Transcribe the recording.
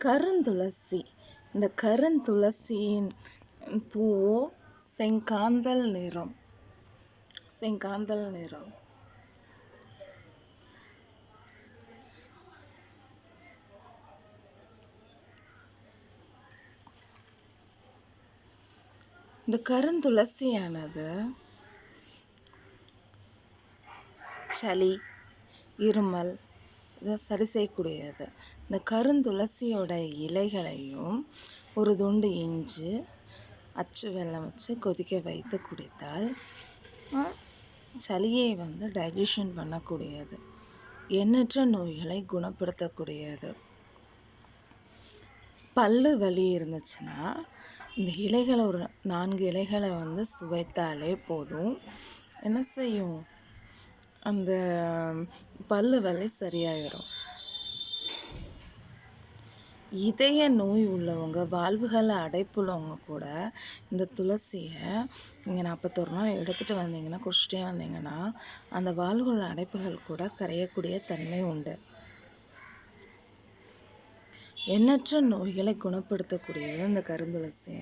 கருந்துளசி. இந்த கருந்துளசியின் பூ செங்காந்தல் நிறம். செங்காந்தல் நிறம். இந்த கருந்துளசியானது சளி, இருமல் இதை சரி செய்யக்கூடியது. இந்த கருந்துளசியோட இலைகளையும் ஒரு துண்டு இஞ்சி அச்சு வெல்லம் வச்சு கொதிக்க வைத்து குடித்தால் சளியை டைஜஷன் பண்ணக்கூடியது, எண்ணற்ற நோய்களை குணப்படுத்தக்கூடியது. பல்லு வலி இருந்துச்சுன்னா இந்த இலைகளை ஒரு 4 இலைகளை சுவைத்தாலே போதும். என்ன செய்யும்? அந்த பல்லு வலி சரியாயிடும். இதய நோய் உள்ளவங்க, வாழ்வுகளை அடைப்புள்ளவங்க கூட இந்த துளசியை நீங்கள் 41 நாள் எடுத்துகிட்டு வந்தீங்கன்னா, குடிச்சிட்டே வந்தீங்கன்னா அந்த வாழ்வுகள் அடைப்புகள் கூட கரையக்கூடிய தன்மை உண்டு. எண்ணற்ற நோய்களை குணப்படுத்தக்கூடியது இந்த கருந்துளசி.